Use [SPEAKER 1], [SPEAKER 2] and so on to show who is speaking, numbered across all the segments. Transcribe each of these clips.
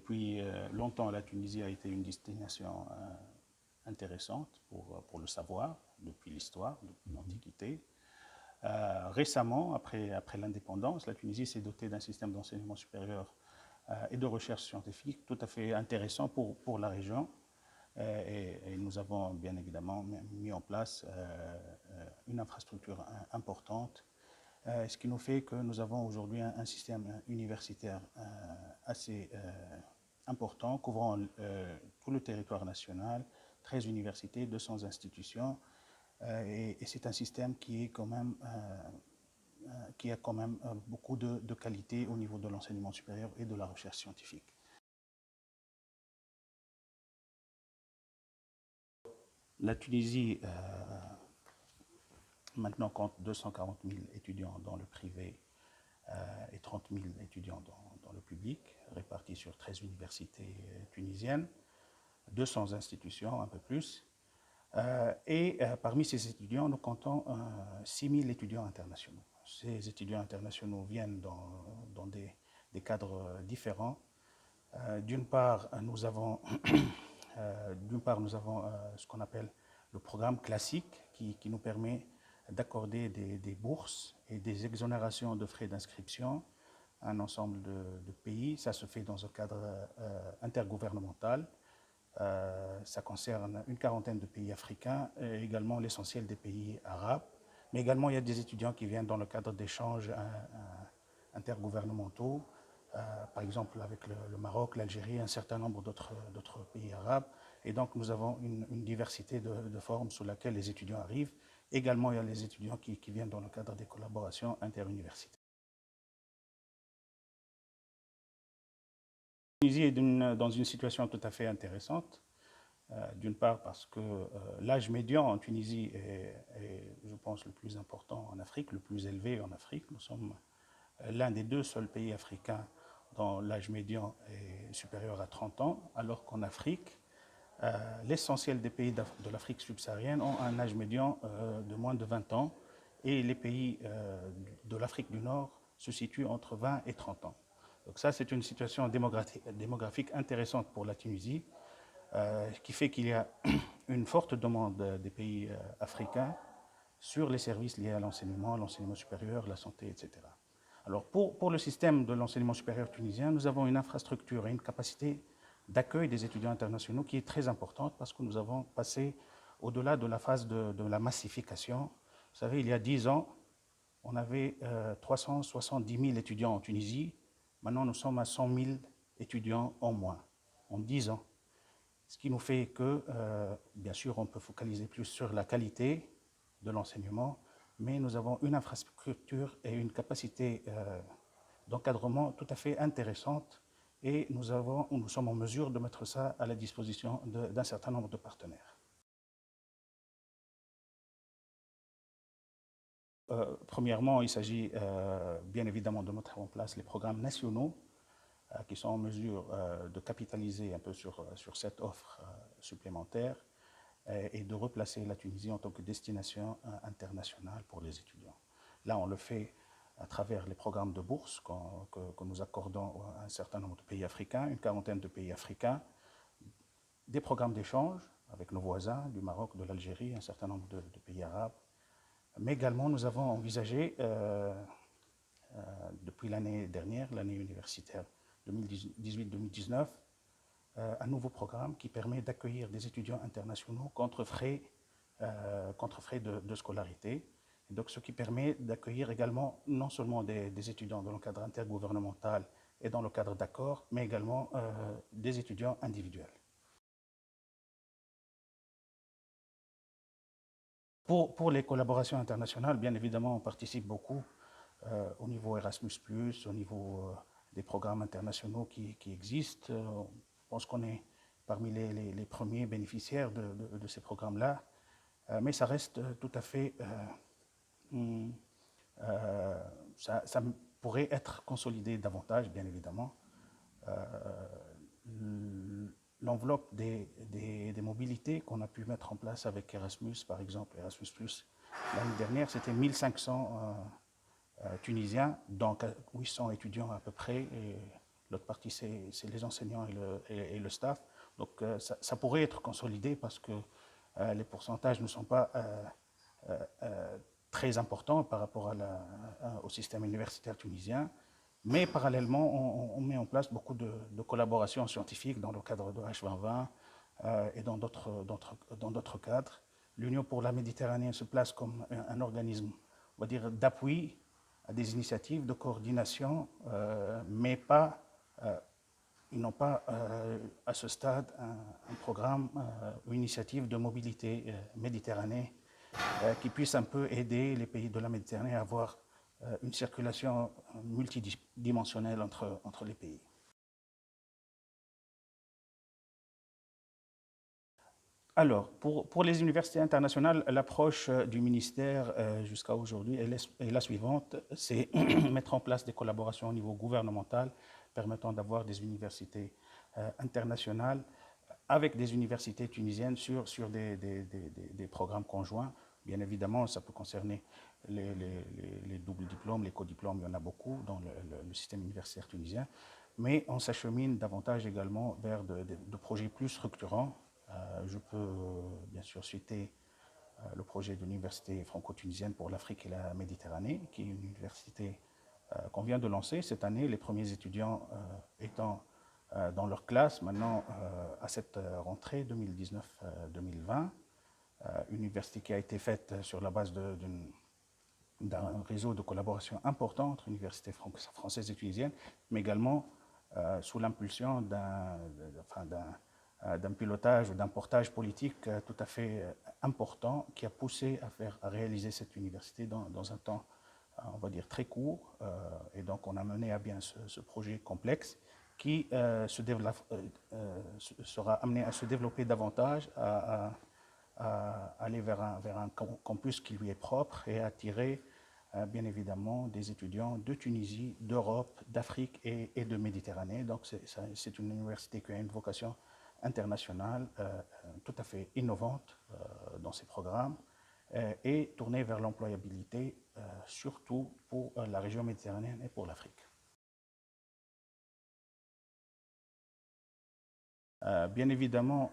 [SPEAKER 1] Depuis longtemps, la Tunisie a été une destination intéressante pour le savoir, depuis l'histoire, depuis l'Antiquité. Récemment, après l'indépendance, la Tunisie s'est dotée d'un système d'enseignement supérieur et de recherche scientifique tout à fait intéressant pour la région. Et nous avons bien évidemment mis en place une infrastructure importante, ce qui nous fait que nous avons aujourd'hui un système universitaire assez important, couvrant tout le territoire national, 13 universités, 200 institutions, et c'est un système qui a quand même beaucoup de qualité au niveau de l'enseignement supérieur et de la recherche scientifique. La Tunisie maintenant compte 240 000 étudiants dans le privé et 30 000 étudiants dans le public, répartis sur 13 universités tunisiennes, 200 institutions, un peu plus. Parmi ces étudiants, nous comptons 6 000 étudiants internationaux. Ces étudiants internationaux viennent dans des cadres différents. D'une part, nous avons ce qu'on appelle le programme classique qui nous permet d'accorder des bourses et des exonérations de frais d'inscription à un ensemble de pays. Ça se fait dans un cadre intergouvernemental. Ça concerne une quarantaine de pays africains et également l'essentiel des pays arabes. Mais également, il y a des étudiants qui viennent dans le cadre d'échanges intergouvernementaux, par exemple avec le Maroc, l'Algérie, un certain nombre d'autres pays arabes. Et donc, nous avons une diversité de formes sous laquelle les étudiants arrivent. Également, il y a les étudiants qui viennent dans le cadre des collaborations interuniversitaires. La Tunisie est dans une situation tout à fait intéressante. D'une part parce que l'âge médian en Tunisie est, je pense, le plus important en Afrique, le plus élevé en Afrique. Nous sommes l'un des deux seuls pays africains dont l'âge médian est supérieur à 30 ans, alors qu'en Afrique, l'essentiel des pays de l'Afrique subsaharienne ont un âge médian de moins de 20 ans et les pays de l'Afrique du Nord se situent entre 20 et 30 ans. Donc ça, c'est une situation démographique intéressante pour la Tunisie, qui fait qu'il y a une forte demande des pays africains sur les services liés à l'enseignement supérieur, la santé, etc. Alors pour le système de l'enseignement supérieur tunisien, nous avons une infrastructure et une capacité d'accueil des étudiants internationaux qui est très importante parce que nous avons passé au-delà de la phase de la massification. Vous savez, il y a 10 ans, on avait 370 000 étudiants en Tunisie. Maintenant, nous sommes à 100 000 étudiants en moins, en 10 ans. Ce qui nous fait que, bien sûr, on peut focaliser plus sur la qualité de l'enseignement, mais nous avons une infrastructure et une capacité d'encadrement tout à fait intéressante et nous sommes en mesure de mettre ça à la disposition d'un certain nombre de partenaires. Premièrement, il s'agit bien évidemment de mettre en place les programmes nationaux qui sont en mesure de capitaliser un peu sur cette offre supplémentaire et de replacer la Tunisie en tant que destination internationale pour les étudiants. Là, on le fait à travers les programmes de bourse que nous accordons à un certain nombre de pays africains, une quarantaine de pays africains, des programmes d'échange avec nos voisins du Maroc, de l'Algérie, un certain nombre de pays arabes. Mais également, nous avons envisagé, depuis l'année dernière, l'année universitaire 2018-2019, un nouveau programme qui permet d'accueillir des étudiants internationaux contre frais de scolarité. Et donc, ce qui permet d'accueillir également non seulement des étudiants dans le cadre intergouvernemental et dans le cadre d'accords, mais également des étudiants individuels. Pour les collaborations internationales, bien évidemment, on participe beaucoup au niveau Erasmus+, au niveau des programmes internationaux qui existent. Je pense qu'on est parmi les premiers bénéficiaires de ces programmes-là, mais ça reste tout à fait... ça pourrait être consolidé davantage, bien évidemment. L'enveloppe des mobilités qu'on a pu mettre en place avec Erasmus, par exemple, Erasmus+, l'année dernière, c'était 1500 Tunisiens, donc 800 étudiants à peu près, et l'autre partie c'est les enseignants et le staff. Donc ça pourrait être consolidé parce que les pourcentages ne sont pas très importants par rapport au système universitaire tunisien. Mais parallèlement, on met en place beaucoup de collaborations scientifiques dans le cadre de H2020 et dans d'autres cadres. L'Union pour la Méditerranée se place comme un organisme, on va dire, d'appui à des initiatives de coordination, mais pas, ils n'ont pas à ce stade un programme ou initiative de mobilité Méditerranée qui puisse un peu aider les pays de la Méditerranée à avoir une circulation multidimensionnelle entre les pays. Alors, pour les universités internationales, l'approche du ministère jusqu'à aujourd'hui est la suivante, c'est mettre en place des collaborations au niveau gouvernemental permettant d'avoir des universités internationales avec des universités tunisiennes sur des programmes conjoints. Bien évidemment, ça peut concerner les doubles diplômes, les codiplômes, il y en a beaucoup dans le système universitaire tunisien, mais on s'achemine davantage également vers de projets plus structurants. Je peux bien sûr citer le projet de l'Université franco-tunisienne pour l'Afrique et la Méditerranée, qui est une université qu'on vient de lancer cette année, les premiers étudiants étant dans leur classe maintenant à cette rentrée 2019-2020. Une université qui a été faite sur la base d'un réseau de collaboration important entre universités françaises et tunisiennes, mais également sous l'impulsion d'un pilotage ou d'un portage politique tout à fait important qui a poussé à réaliser cette université dans un temps, on va dire, très court. Et donc, on a mené à bien ce projet complexe qui sera amené à se développer davantage, à aller vers un campus qui lui est propre et attirer bien évidemment des étudiants de Tunisie, d'Europe, d'Afrique et de Méditerranée. Donc c'est une université qui a une vocation internationale tout à fait innovante dans ses programmes et tournée vers l'employabilité, surtout pour la région méditerranéenne et pour l'Afrique. Bien évidemment,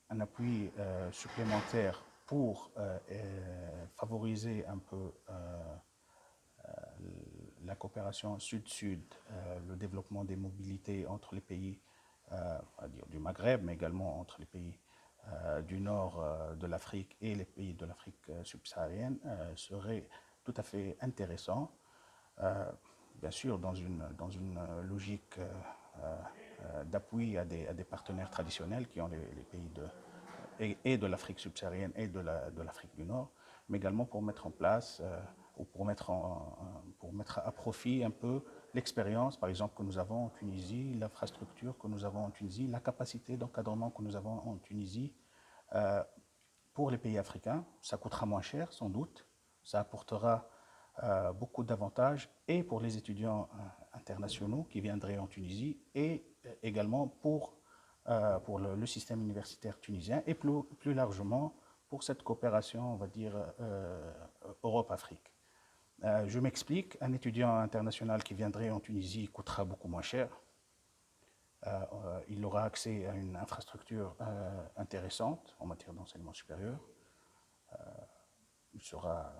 [SPEAKER 1] un appui supplémentaire pour favoriser un peu la coopération sud-sud, le développement des mobilités entre les pays on va dire du Maghreb, mais également entre les pays du nord de l'Afrique et les pays de l'Afrique subsaharienne serait tout à fait intéressant. Bien sûr, dans une logique d'appui à des partenaires traditionnels qui ont les pays de l'Afrique subsaharienne et de l'Afrique du Nord, mais également pour mettre en place ou pour mettre à profit un peu l'expérience, par exemple, que nous avons en Tunisie, l'infrastructure que nous avons en Tunisie, la capacité d'encadrement que nous avons en Tunisie pour les pays africains. Ça coûtera moins cher, sans doute. Ça apportera beaucoup d'avantages et pour les étudiants internationaux qui viendraient en Tunisie et également pour le système universitaire tunisien et plus largement pour cette coopération, on va dire, Europe-Afrique. Je m'explique, un étudiant international qui viendrait en Tunisie coûtera beaucoup moins cher. Il aura accès à une infrastructure intéressante en matière d'enseignement supérieur. Il sera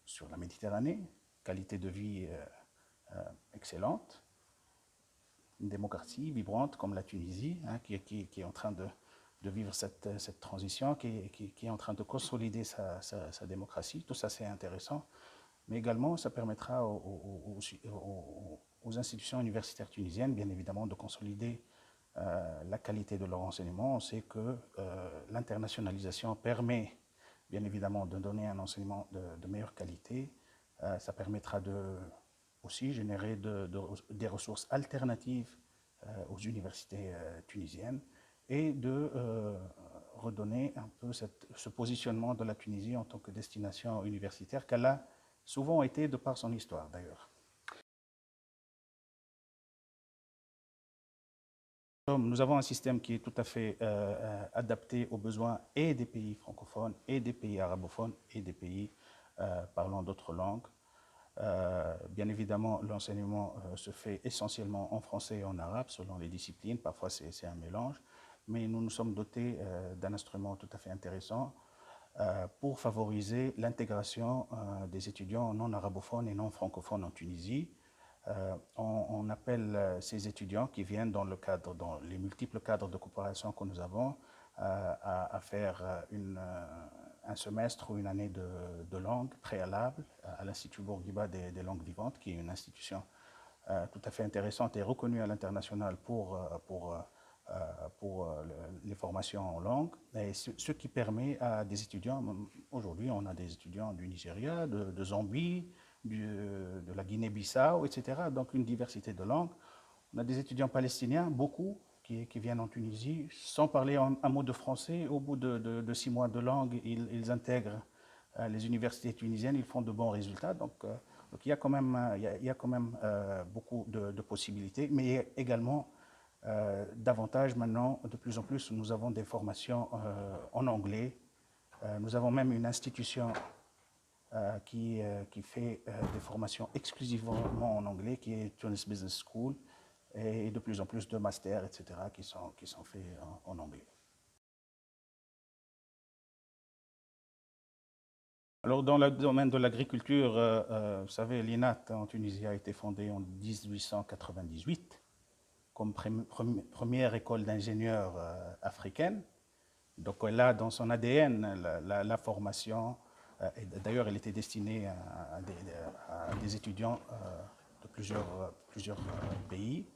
[SPEAKER 1] sur la Méditerranée, qualité de vie excellente, une démocratie vibrante comme la Tunisie, hein, qui est en train de vivre cette transition, qui est en train de consolider sa démocratie. Tout ça, c'est intéressant. Mais également, ça permettra aux institutions universitaires tunisiennes, bien évidemment, de consolider la qualité de leur enseignement. On sait que l'internationalisation permet, bien évidemment, de donner un enseignement de meilleure qualité. Ça permettra aussi générer des ressources alternatives aux universités tunisiennes et de redonner un peu ce positionnement de la Tunisie en tant que destination universitaire qu'elle a souvent été de par son histoire d'ailleurs. Nous avons un système qui est tout à fait adapté aux besoins et des pays francophones et des pays arabophones et des pays parlant d'autres langues. Bien évidemment, l'enseignement se fait essentiellement en français et en arabe, selon les disciplines. Parfois, c'est un mélange. Mais nous nous sommes dotés d'un instrument tout à fait intéressant pour favoriser l'intégration des étudiants non arabophones et non francophones en Tunisie. On appelle ces étudiants qui viennent dans les multiples cadres de coopération que nous avons à faire un semestre ou une année de langue préalable à l'Institut Bourguiba des langues vivantes, qui est une institution tout à fait intéressante et reconnue à l'international pour les formations en langue, et ce qui permet à des étudiants, aujourd'hui on a des étudiants du Nigeria, de Zambie, de la Guinée-Bissau, etc., donc une diversité de langues. On a des étudiants palestiniens, beaucoup, qui viennent en Tunisie, sans parler un mot de français. Au bout de 6 mois de langue, ils intègrent les universités tunisiennes, ils font de bons résultats. Donc il y a quand même, beaucoup de possibilités, mais également davantage maintenant, de plus en plus, nous avons des formations en anglais. Nous avons même une institution qui fait des formations exclusivement en anglais, qui est Tunis Business School, et de plus en plus de masters, etc., qui sont faits en anglais. Alors, dans le domaine de l'agriculture, vous savez, l'INAT en Tunisie a été fondée en 1898 comme première école d'ingénieurs africaine. Donc, elle a dans son ADN la formation, et d'ailleurs, elle était destinée à des étudiants de plusieurs pays.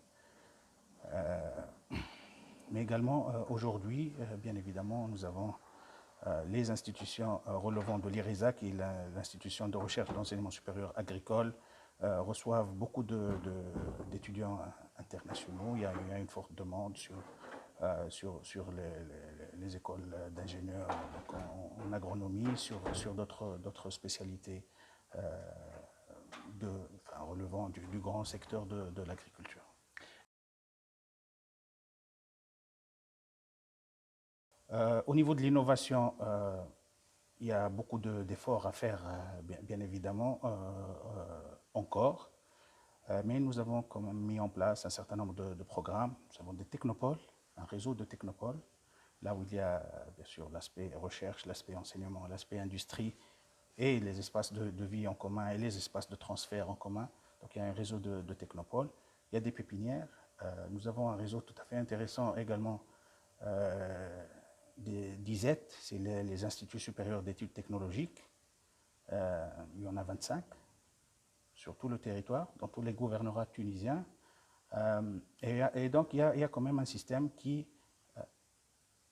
[SPEAKER 1] Mais également, aujourd'hui, bien évidemment, nous avons les institutions relevant de l'IRISA, qui est l'institution de recherche d'enseignement supérieur agricole, reçoivent beaucoup d'étudiants internationaux. Il y a une forte demande sur les écoles d'ingénieurs en agronomie, sur d'autres spécialités relevant du grand secteur de l'agriculture. Au niveau de l'innovation, il y a beaucoup d'efforts à faire, bien évidemment, encore. Mais nous avons quand même mis en place un certain nombre de programmes. Nous avons des technopoles, un réseau de technopoles, là où il y a bien sûr l'aspect recherche, l'aspect enseignement, l'aspect industrie et les espaces de vie en commun et les espaces de transfert en commun. Donc il y a un réseau de technopoles. Il y a des pépinières. Nous avons un réseau tout à fait intéressant également des DISET, c'est les Instituts supérieurs d'études technologiques. Il y en a 25 sur tout le territoire, dans tous les gouvernorats tunisiens. Et donc, il y a quand même un système qui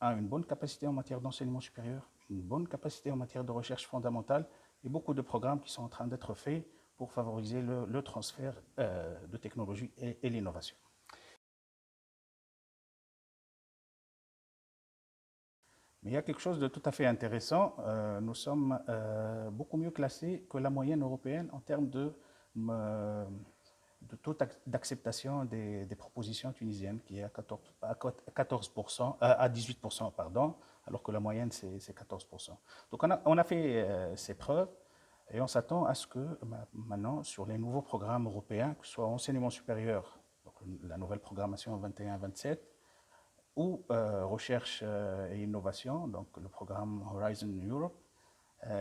[SPEAKER 1] a une bonne capacité en matière d'enseignement supérieur, une bonne capacité en matière de recherche fondamentale et beaucoup de programmes qui sont en train d'être faits pour favoriser le transfert de technologie et l'innovation. Mais il y a quelque chose de tout à fait intéressant. Nous sommes beaucoup mieux classés que la moyenne européenne en termes de taux d'acceptation des propositions tunisiennes, qui est à 14%, à 18%, pardon, alors que la moyenne, c'est 14%. Donc on a fait ces preuves et on s'attend à ce que maintenant, sur les nouveaux programmes européens, que ce soit enseignement supérieur, donc la nouvelle programmation 21-27, ou recherche et innovation, donc le programme Horizon Europe,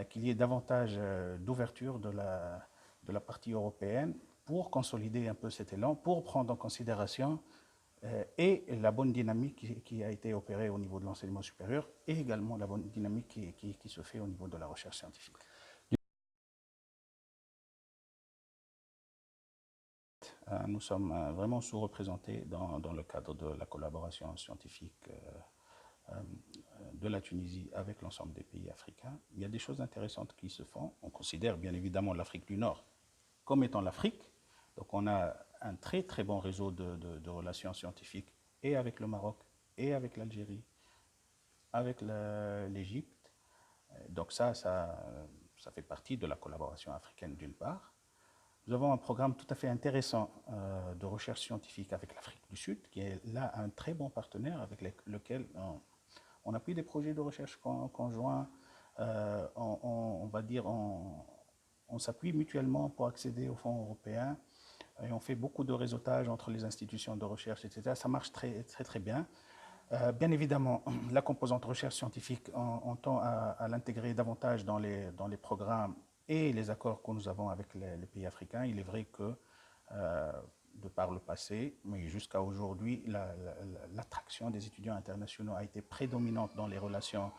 [SPEAKER 1] qu'il y ait davantage d'ouverture de la partie européenne pour consolider un peu cet élan, pour prendre en considération et la bonne dynamique qui a été opérée au niveau de l'enseignement supérieur et également la bonne dynamique qui se fait au niveau de la recherche scientifique. Nous sommes vraiment sous-représentés dans le cadre de la collaboration scientifique de la Tunisie avec l'ensemble des pays africains. Il y a des choses intéressantes qui se font. On considère bien évidemment l'Afrique du Nord comme étant l'Afrique. Donc on a un très très bon réseau de relations scientifiques et avec le Maroc, et avec l'Algérie, avec l'Égypte. Donc ça fait partie de la collaboration africaine d'une part. Nous avons un programme tout à fait intéressant de recherche scientifique avec l'Afrique du Sud, qui est là un très bon partenaire avec lequel on appuie des projets de recherche conjoints, on va dire on s'appuie mutuellement pour accéder aux fonds européens et on fait beaucoup de réseautage entre les institutions de recherche, etc. Ça marche très bien. Bien évidemment, la composante recherche scientifique, on tend à l'intégrer davantage dans les programmes et les accords que nous avons avec les pays africains. Il est vrai que, de par le passé, mais jusqu'à aujourd'hui, l'attraction des étudiants internationaux a été prédominante dans les relations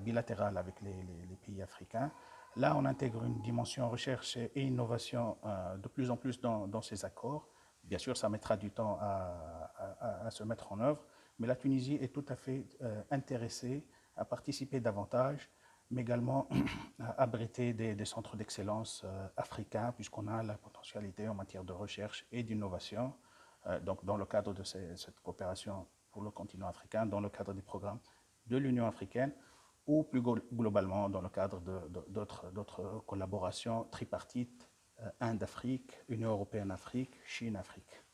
[SPEAKER 1] bilatérales avec les pays africains. Là, on intègre une dimension recherche et innovation de plus en plus dans ces accords. Bien sûr, ça mettra du temps à se mettre en œuvre, mais la Tunisie est tout à fait intéressée à participer davantage, mais également à abriter des centres d'excellence africains, puisqu'on a la potentialité en matière de recherche et d'innovation. Donc, dans le cadre de cette coopération pour le continent africain, dans le cadre des programmes de l'Union africaine, ou plus globalement dans le cadre d'autres collaborations tripartites, Inde-Afrique, Union européenne-Afrique, Chine-Afrique.